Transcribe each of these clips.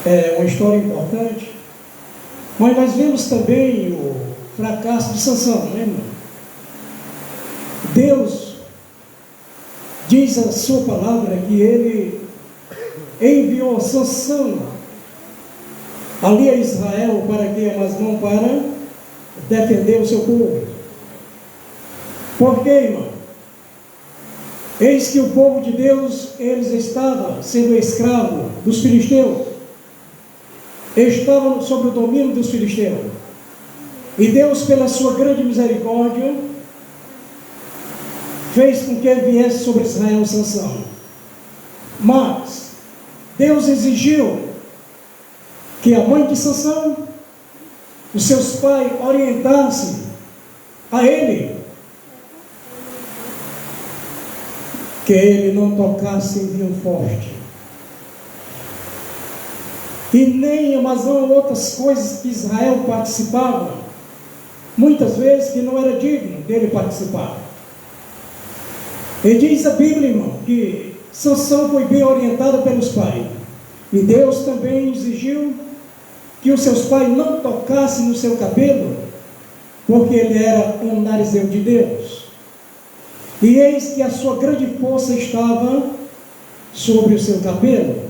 é uma história importante, mas nós vemos também o fracasso de Sansão, né, irmão? Deus diz a sua palavra que ele enviou Sansão ali a Israel para que mas não para defender o seu povo. Por quê, irmão? Eis que o povo de Deus, eles estavam sendo escravo dos filisteus, estavam sob o domínio dos filisteus, e Deus, pela sua grande misericórdia, fez com que viesse sobre Israel Sansão. Mas Deus exigiu que a mãe de Sansão, os seus pais, orientassem a ele que ele não tocasse em vinho forte, e nem mas não outras coisas que Israel participava, muitas vezes que não era digno dele participar. E diz a Bíblia, irmão, que Sansão foi bem orientado pelos pais, e Deus também exigiu que os seus pais não tocassem no seu cabelo, porque ele era um narizeu de Deus. E eis que a sua grande força estava sobre o seu cabelo,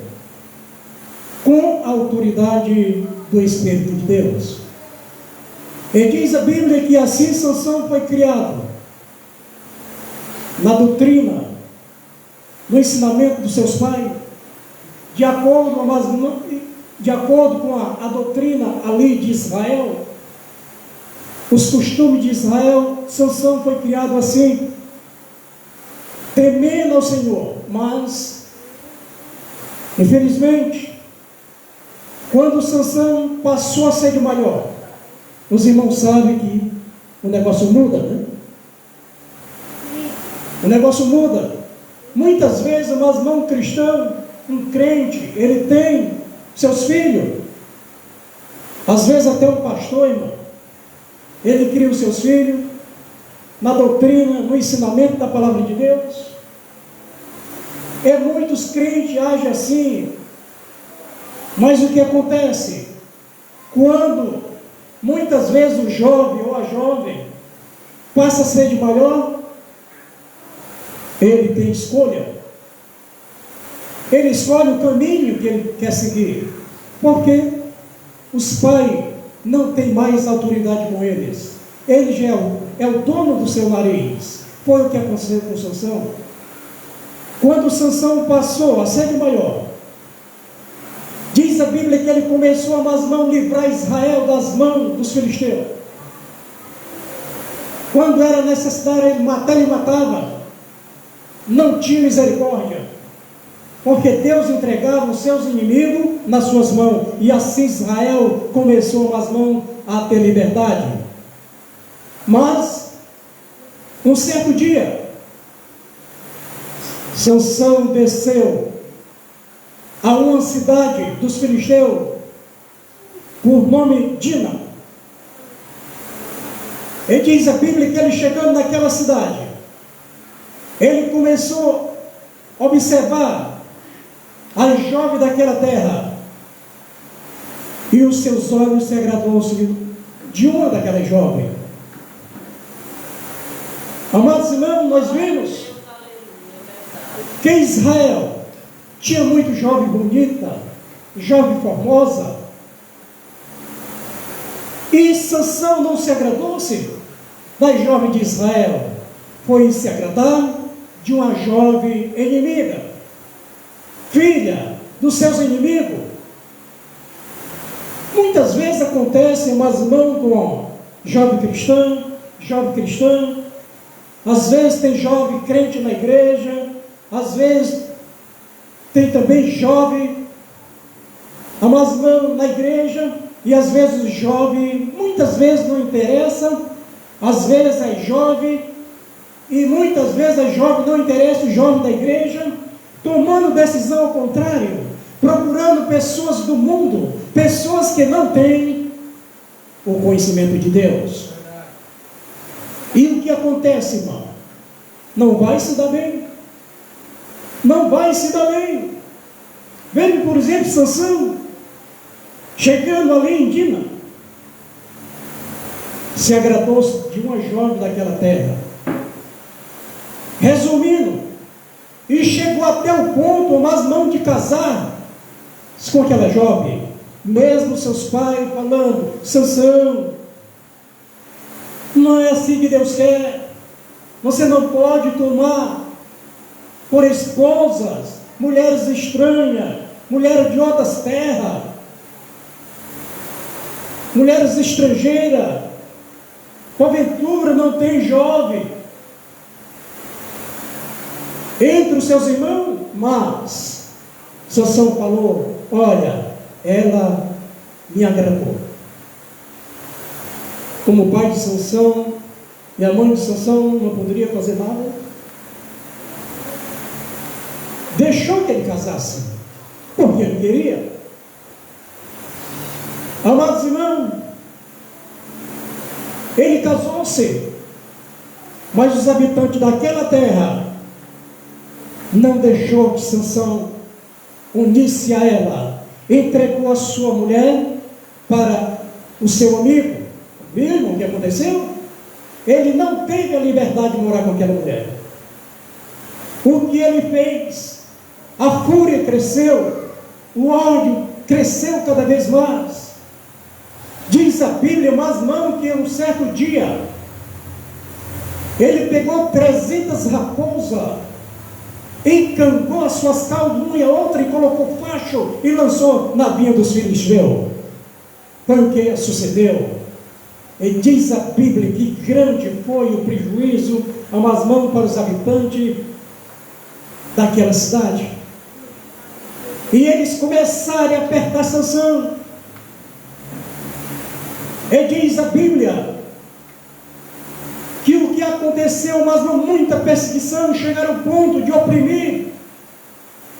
com a autoridade do Espírito de Deus. E diz a Bíblia que assim Sansão foi criado na doutrina, no ensinamento dos seus pais, de acordo com a doutrina ali de Israel, os costumes de Israel. Sansão foi criado assim, temendo ao Senhor. Mas, infelizmente, quando Sansão passou a ser de maior, os irmãos sabem que o negócio muda, né? O negócio muda. Muitas vezes, mas não um cristão, um crente, ele tem seus filhos, às vezes até um pastor, irmão, ele cria os seus filhos na doutrina, no ensinamento da palavra de Deus. E muitos crentes agem assim. Mas o que acontece? Quando muitas vezes o jovem ou a jovem passa a ser de maior, ele tem escolha. Ele escolhe o caminho que ele quer seguir, porque os pais não têm mais autoridade com eles. Ele já é o dono do seu nariz. Foi o que aconteceu com Sansão. Quando Sansão passou a ser de maior, diz a Bíblia que ele começou a mas livrar Israel das mãos dos filisteus. Quando era necessário ele matar, ele matava. Não tinha misericórdia, porque Deus entregava os seus inimigos nas suas mãos, e assim Israel começou as mãos a ter liberdade. Mas um certo dia, Sansão desceu a uma cidade dos filisteus por nome Dina. E diz a Bíblia que ele, chegando naquela cidade, ele começou a observar a jovem daquela terra, e os seus olhos se agradou-se de uma daquela jovem. Amados irmãos, nós vimos que Israel tinha muito jovem bonita, jovem formosa, e Sansão não se agradou-se da jovem de Israel, foi se agradar de uma jovem inimiga, filha dos seus inimigos. Muitas vezes acontece, mas não com jovem cristã, às vezes tem jovem crente na igreja, às vezes tem também jovem, mas não na igreja, e às vezes o jovem, muitas vezes não interessa, às vezes é jovem, e muitas vezes é jovem, não interessa o jovem da igreja, tomando decisão ao contrário, procurando pessoas do mundo, pessoas que não têm o conhecimento de Deus. E o que acontece, irmão? Não vai se dar bem. Não vai se dar bem. Veja, por exemplo, Sansão, Chegando ali em Dina, se agradou-se de uma jovem daquela terra. Resumindo, e chegou até o ponto, mas não de casar com aquela jovem, mesmo seus pais falando: Sansão, não é assim que Deus quer, você não pode tomar por esposas mulheres estranhas, mulheres de outras terras, mulheres estrangeiras, porventura não tem jovem entre os seus irmãos. Mas Sansão falou: olha, ela me agradou. Como o pai de Sansão e a mãe de Sansão não poderia fazer nada, deixou que ele casasse, porque ele queria. Amados irmãos, ele casou-se, mas os habitantes daquela terra não deixou que Sansão unisse a ela, entregou a sua mulher para o seu amigo. Viram o que aconteceu? Ele não teve a liberdade de morar com aquela mulher. O que ele fez? A fúria cresceu, o ódio cresceu cada vez mais. Diz a Bíblia, mas não, que um certo dia ele pegou 300 raposas, encancou as suas calunhas, outra, e colocou facho e lançou na vinha dos filisteus. Foi o que sucedeu. E diz a Bíblia que grande foi o prejuízo, as mãos para os habitantes daquela cidade. E eles começaram a apertar Sansão. E diz a Bíblia que o que aconteceu, mas não muita perseguição, chegaram ao ponto de oprimir,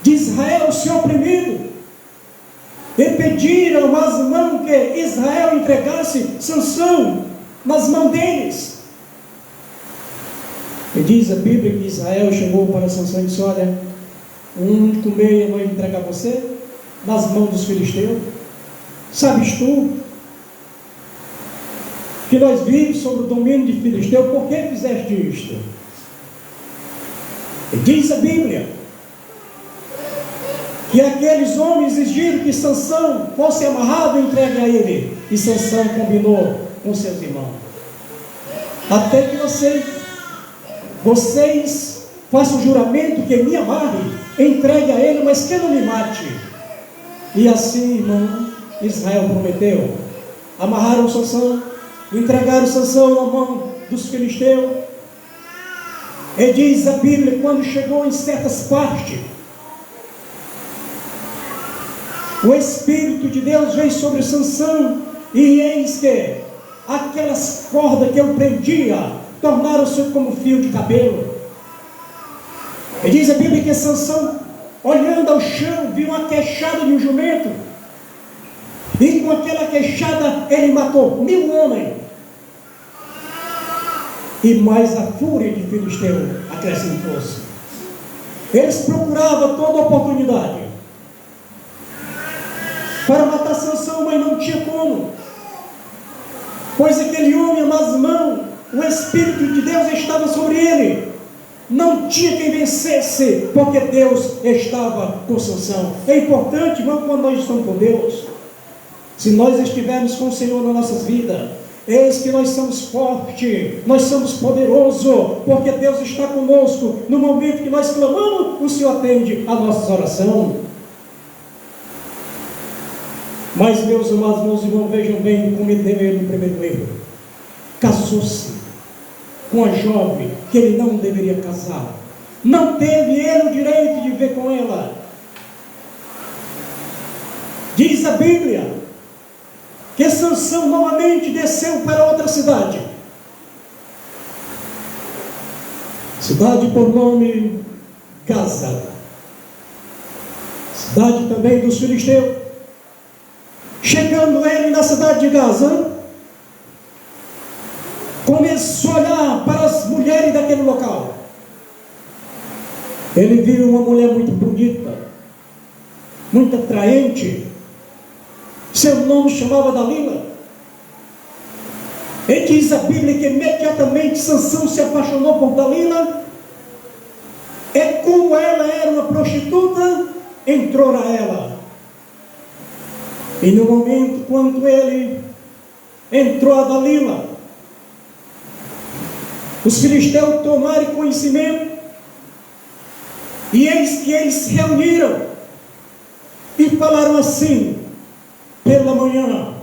de Israel ser oprimido, e pediram, mas não que Israel entregasse Sansão nas mãos deles. E diz a Bíblia que Israel chegou para Sansão e disse: olha, o único meio é nós entregar você nas mãos dos filisteus. Sabes tu que nós vimos sobre o domínio de Filisteu, por que fizeste isto? E diz a Bíblia que aqueles homens exigiram que Sansão fosse amarrado e entregue a ele, e Sansão combinou com seus irmãos: até que vocês façam um juramento que me amarre, entregue a ele, mas que não me mate. E assim, irmão, Israel prometeu. Amarraram Sansão, entregaram Sansão na mão dos filisteus. E diz a Bíblia, quando chegou em certas partes, o Espírito de Deus veio sobre Sansão, e eis que aquelas cordas que eu prendia tornaram-se como fio de cabelo. E diz a Bíblia que Sansão, olhando ao chão, viu uma queixada de um jumento, e com aquela queixada ele matou 1000 homens. E mais a fúria de Filisteu acrescentou-se. Eles procuravam toda oportunidade para matar Sansão, mas não tinha como, pois aquele homem, mas mão, o Espírito de Deus estava sobre ele, não tinha quem vencesse, porque Deus estava com Sansão. É importante, irmão, quando nós estamos com Deus, se nós estivermos com o Senhor nas nossas vidas, eis que nós somos fortes, nós somos poderosos, porque Deus está conosco. No momento que nós clamamos, o Senhor atende a nossas orações. Mas, meus amados, meus irmãos, vejam bem como ele deu ele no primeiro erro. Casou-se com a jovem que ele não deveria casar. Não teve ele o direito de viver com ela. Diz a Bíblia que Sansão novamente desceu para outra cidade. Cidade por nome Gaza. Cidade também dos filisteus. Chegando ele na cidade de Gaza, começou a olhar para as mulheres daquele local. Ele viu uma mulher muito bonita, muito atraente, seu nome chamava Dalila. E diz a Bíblia que imediatamente Sansão se apaixonou por Dalila. E como ela era uma prostituta, entrou a ela. E no momento quando ele entrou a Dalila, os filisteus tomaram conhecimento, e eis que eles se reuniram e falaram assim: pela manhã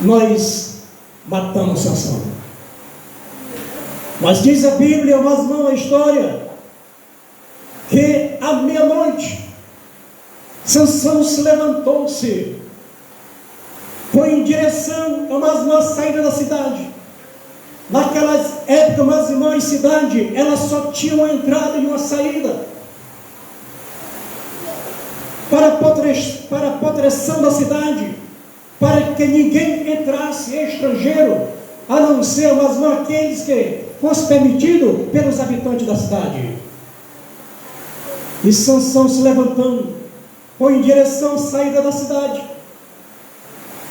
nós matamos Sansão. Mas diz a Bíblia, mas não a história, que à meia-noite Sansão se levantou-se, foi em direção a uma saída da cidade. Naquelas épocas, meus irmãos, cidade, ela só tinha uma entrada e uma saída. Para a proteção da cidade, para que ninguém entrasse estrangeiro, a não ser, mas não aqueles que fosse permitido pelos habitantes da cidade. E Sansão se levantando, foi em direção à saída da cidade,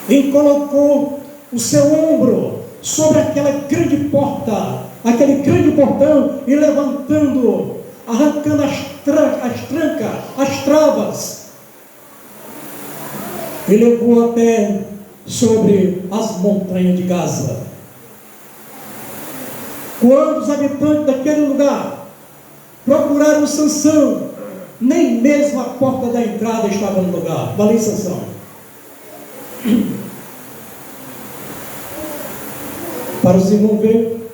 e colocou o seu ombro sobre aquela grande porta, aquele grande portão, e levantando, arrancando as trancas, as travas, e levou a pé sobre as montanhas de Gaza. Quando os habitantes daquele lugar procuraram Sansão, nem mesmo a porta da entrada estava no lugar. Valeu, Sansão. Para os irmãos ver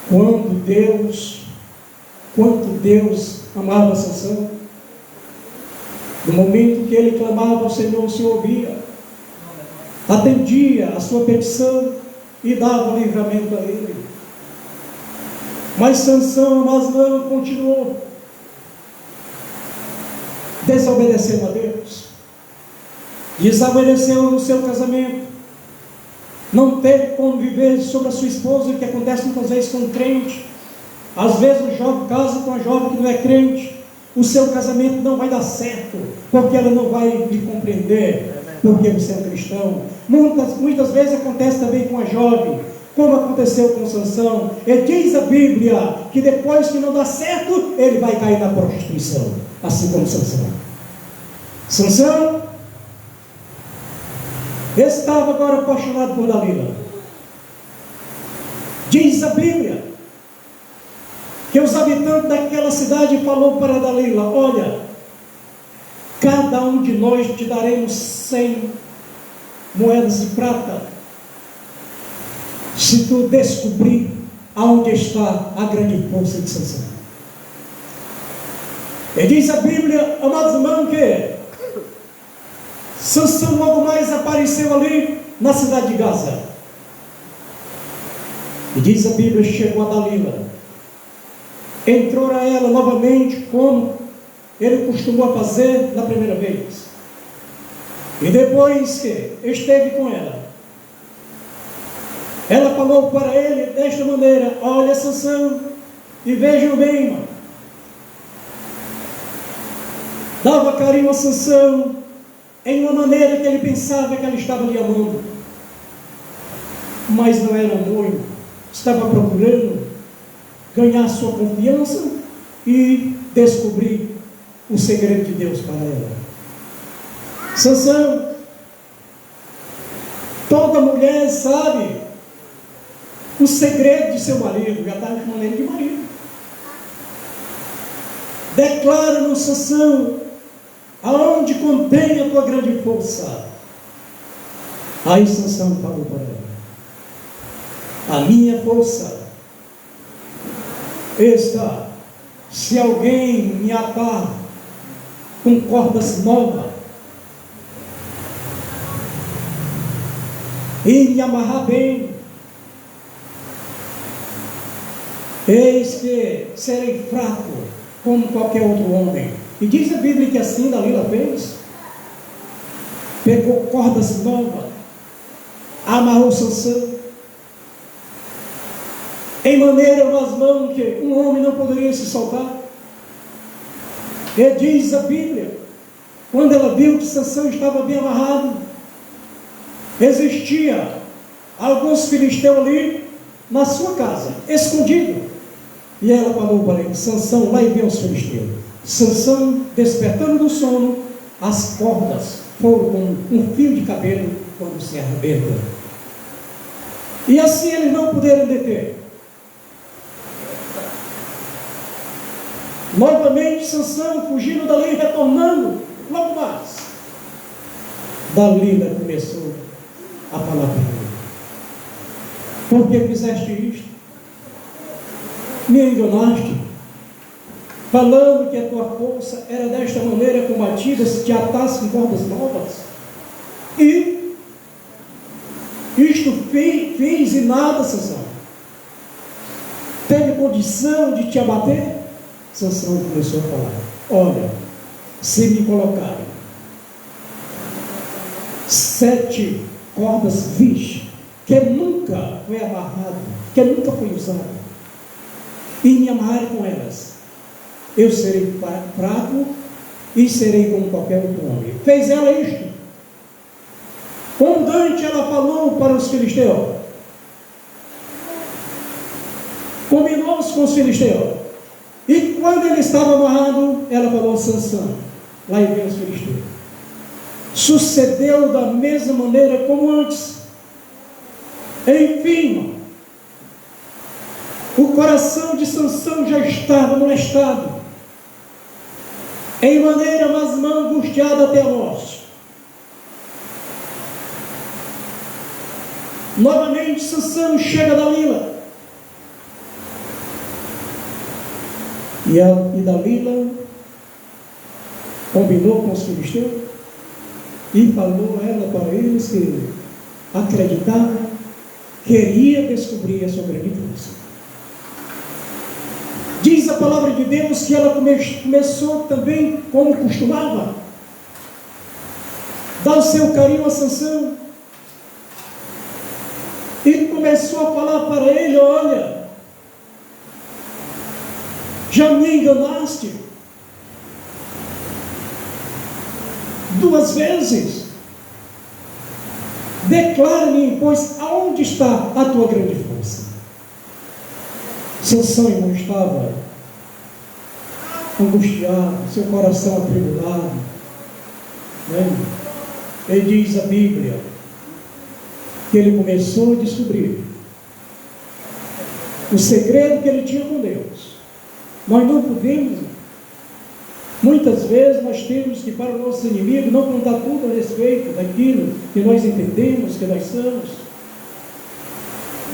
quanto Deus amava Sansão. No momento que ele clamava ao Senhor, o Senhor ouvia, atendia a sua petição e dava livramento a ele. Mas Sansão, mas não, continuou desobedecendo a Deus, desobedeceu no seu casamento, não teve como viver sobre a sua esposa, o que acontece muitas vezes com um crente. Às vezes o jovem casa com uma jovem que não é crente, o seu casamento não vai dar certo, porque ela não vai lhe compreender, porque você é um cristão. Muitas vezes acontece também com a jovem, como aconteceu com Sansão. E diz a Bíblia que depois que não dá certo, ele vai cair na prostituição, assim como Sansão. Sansão estava agora apaixonado por Dalila. Diz a Bíblia que os habitantes daquela cidade falou para Dalila: olha, cada um de nós te daremos 100 moedas de prata, se tu descobrir aonde está a grande força de Sansão. E diz a Bíblia, amados irmãos, que Sansão logo mais apareceu ali na cidade de Gaza. E diz a Bíblia, chegou a Dalila, entrou a ela novamente, como ele costumou fazer na primeira vez. E depois que esteve com ela, ela falou para ele desta maneira: olha, Sansão, e vejam bem, irmão, dava carinho a Sansão em uma maneira que ele pensava que ela estava lhe amando, mas não era amor, irmão. Estava procurando ganhar sua confiança e descobrir o segredo de Deus para ela. Sansão, toda mulher sabe o segredo de seu marido, já está chamando ele de marido. Declara no Sansão, aonde contém a tua grande força. Aí Sansão falou para ela: a minha força está, se alguém me atar com cordas novas e me amarrar bem, eis que serei fraco como qualquer outro homem. E diz a Bíblia que assim Dalila fez. Pegou cordas novas, amarrou Sansão, em maneira nas mãos que um homem não poderia se soltar. E diz a Bíblia quando ela viu que Sansão estava bem amarrado, existia alguns filisteus ali na sua casa, escondido. E ela falou para ele: Sansão, lá vem os filisteus. Sansão, despertando do sono, as cordas foram como um fio de cabelo quando se arrebenta. E assim eles não puderam deter. Novamente Sansão, fugindo dali, retornando, logo mais. Dalila começou a falar para ele: por que fizeste isto? Me enganaste, falando que a tua força era desta maneira combatida, se te atasse com cordas novas. E isto fez e nada, Sansão. Teve condição de te abater? Sansão começou a falar: olha, se me colocarem 7 cordas vis, que nunca foi amarrado, que nunca foi usado, e me amarrarem com elas, eu serei fraco e serei como qualquer outro homem. Fez ela isto. Condante ela falou para os filisteus, combinou-se com os filisteus, e quando ele estava amarrado, ela falou: Sansão, lá vem os filisteus. Sucedeu da mesma maneira como antes. Enfim, o coração de Sansão já estava molestado, em maneira mais angustiada até a morte. Novamente Sansão chega a Dalila, e Dalila combinou com os filisteus e falou ela para eles que acreditava, queria descobrir a sua grande força. Diz a palavra de Deus que ela começou também, como costumava, dar o seu carinho a Sansão, e começou a falar para ele: olha, já me enganaste 2 vezes, declara-me, pois, aonde está a tua grande força? Sansão, irmão, estava angustiado, seu coração atribulado, né? E diz a Bíblia que ele começou a descobrir o segredo que ele tinha com Deus. Nós não podemos, muitas vezes nós temos que, para o nosso inimigo, não contar tudo a respeito daquilo que nós entendemos, que nós somos.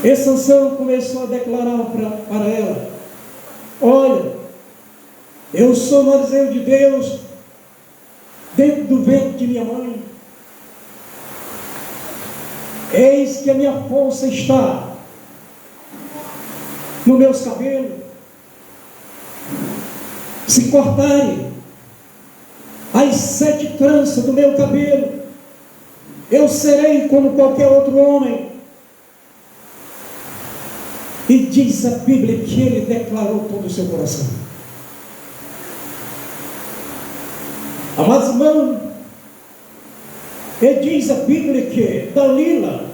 E Sansão começou a declarar para ela: olha, eu sou nazireu de Deus dentro do ventre de minha mãe. Eis que a minha força está nos meus cabelos. Se cortarem as 7 tranças do meu cabelo, eu serei como qualquer outro homem. E diz a Bíblia que ele declarou todo o seu coração. Amados irmãos, e diz a Bíblia que Dalila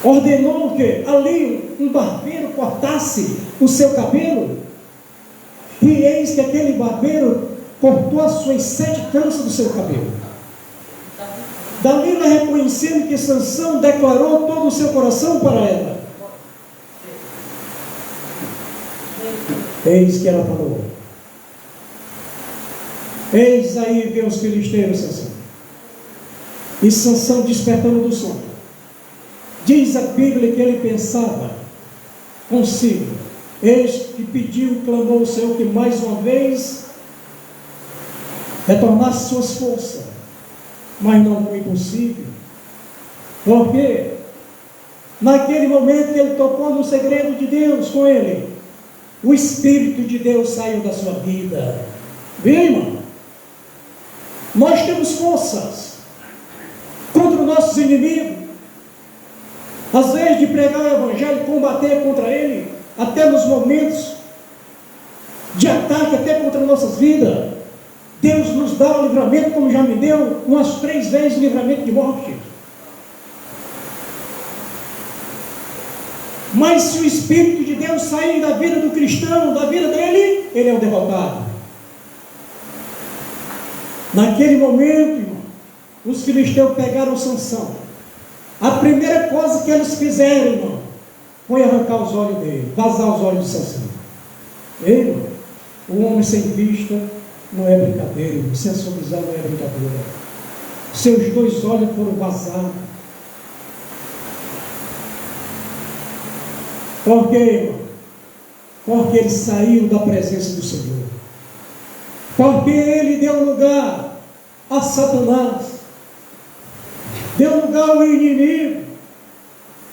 ordenou que ali um barbeiro cortasse o seu cabelo, e eis que aquele barbeiro cortou as suas 7 tranças do seu cabelo. Dalila, reconhecendo que Sansão declarou todo o seu coração para ela, eis que ela falou: eis aí vem os filisteus, Sansão. E Sansão, despertando do sono, diz a Bíblia que ele pensava consigo, eis que pediu, clamou ao Senhor que mais uma vez retornasse suas forças. Mas não foi possível, porque naquele momento que ele tocou no segredo de Deus com ele, o Espírito de Deus saiu da sua vida. Viu, irmão? Nós temos forças contra os nossos inimigos, às vezes de pregar o Evangelho, combater contra ele, até nos momentos de ataque, até contra nossas vidas. Deus nos dá o livramento, como já me deu umas 3 vezes o livramento de morte. Mas se o Espírito de Deus sair da vida do cristão, da vida dele, ele é o derrotado. Naquele momento, irmão, os filisteus pegaram Sansão. A primeira coisa que eles fizeram, irmão, foi arrancar os olhos dele, vazar os olhos de Sansão. Ei, irmão, o homem sem vista não é brincadeira, irmão. Sem a sua visão não é brincadeira. Seus 2 olhos foram vazados. Por quê, irmão? Porque ele saiu da presença do Senhor. Porque ele deu lugar a Satanás, deu lugar ao inimigo,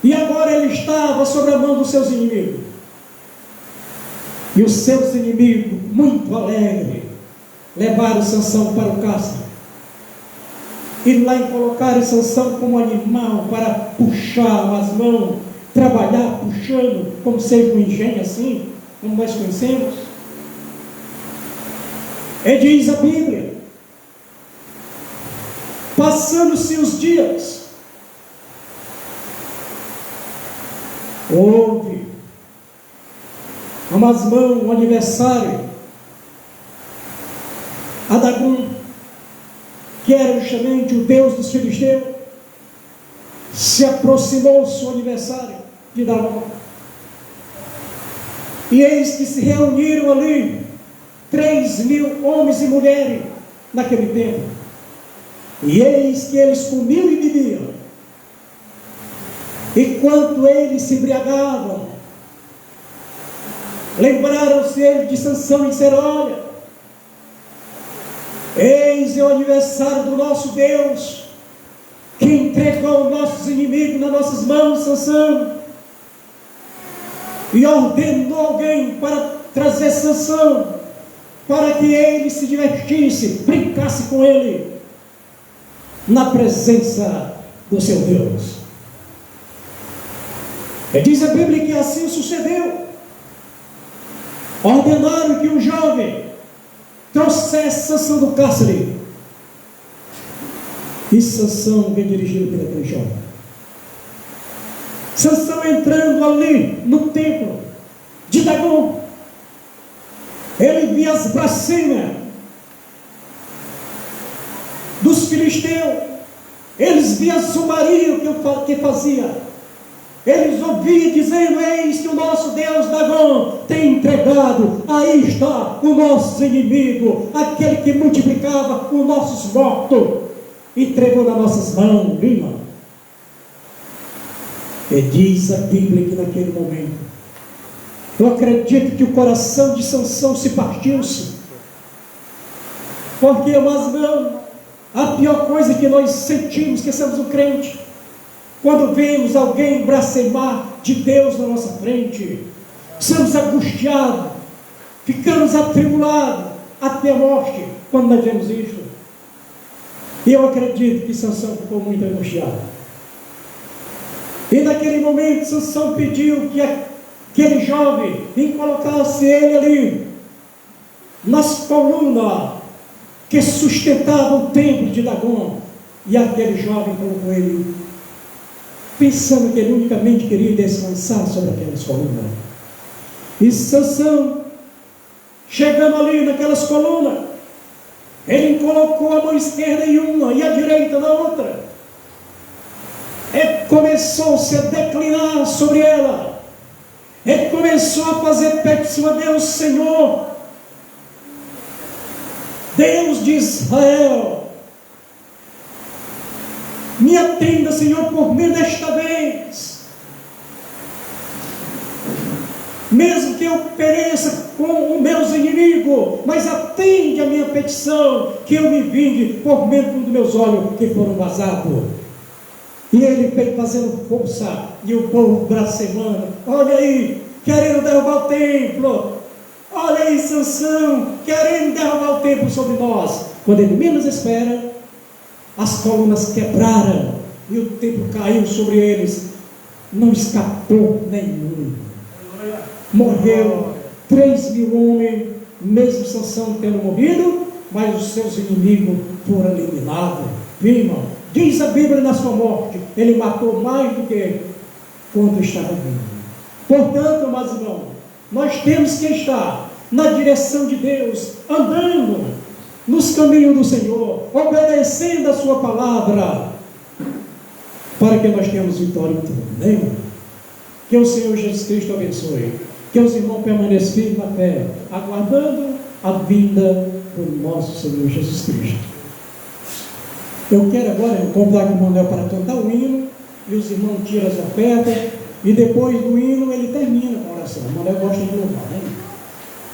e agora ele estava sobre a mão dos seus inimigos. E os seus inimigos, muito alegres, levaram Sansão para o cárcere, e lá colocaram Sansão como animal para puxar as mãos, trabalhar puxando, como seja um engenho assim, como nós conhecemos. E diz a Bíblia, passando-se os dias, houve a Masmão, um aniversário, a Dagom, que era justamente o deus dos filisteus, se aproximou do seu aniversário de Dagom, e eis que se reuniram ali 3.000 homens e mulheres naquele tempo, e eis que eles comiam e bebiam, e quando eles se embriagavam, lembraram-se eles de Sansão e disseram: olha, eis é o aniversário do nosso Deus, que entregou nossos inimigos nas nossas mãos, Sansão, e ordenou alguém para trazer Sansão, para que ele se divertisse, brincasse com ele, na presença do seu Deus. E diz a Bíblia que assim sucedeu. Ordenaram que um jovem trouxesse Sansão do cárcere, e Sansão veio dirigido por aquele jovem. Sansão entrando ali no templo de Dagom, ele via as blasfêmias dos filisteus, eles viam a zombaria que fazia, eles ouviam dizendo: eis que o nosso Deus Dagom tem entregado, aí está o nosso inimigo, aquele que multiplicava os nossos mortos, entregou nas nossas mãos, irmão. E diz a Bíblia que naquele momento, eu acredito que o coração de Sansão se partiu-se, porque, mas não, a pior coisa que nós sentimos, que somos um crente, quando vemos alguém blasfemar de Deus na nossa frente, somos angustiados, ficamos atribulados até a morte, quando nós vemos isto. E eu acredito que Sansão ficou muito angustiado. E naquele momento Sansão pediu que aquele jovem colocasse ele ali nas colunas que sustentavam o templo de Dagom, e aquele jovem colocou ele, pensando que ele unicamente queria descansar sobre aquelas colunas. E Sansão, chegando ali naquelas colunas, ele colocou a mão esquerda em uma e a direita na outra, e começou-se a declinar sobre ela, e começou a fazer petição a Deus: Senhor, Deus de Israel, me atenda, Senhor, por mim desta vez, mesmo que eu pereça com os meus inimigos, mas atende a minha petição, que eu me vingue por meio dos meus olhos que foram vazados. E ele veio fazendo força, e o povo blasfemando: olha aí, querendo derrubar o templo, olha aí Sansão, querendo derrubar o templo sobre nós. Quando ele menos espera, as colunas quebraram, e o templo caiu sobre eles, não escapou nenhum. Morreu 3.000 homens, mesmo Sansão tendo morrido, mas os seus inimigos foram eliminados. Viu, irmão? Diz a Bíblia na sua morte, ele matou mais do que quando estava vivo. Portanto, amados irmãos, nós temos que estar na direção de Deus, andando nos caminhos do Senhor, obedecendo a sua palavra, para que nós tenhamos vitória em tudo, né, irmão? Que o Senhor Jesus Cristo abençoe, que os irmãos permaneçam firmes na fé, aguardando a vinda do nosso Senhor Jesus Cristo. Eu quero agora convidar o irmão Nel para cantar o hino, e os irmãos tiram as ofertas, e depois do hino ele termina com a oração. O irmão Nel gosta de louvar, né?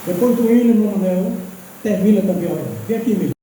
Depois do hino, o irmão Nel termina também a oração. Vem aqui, meu.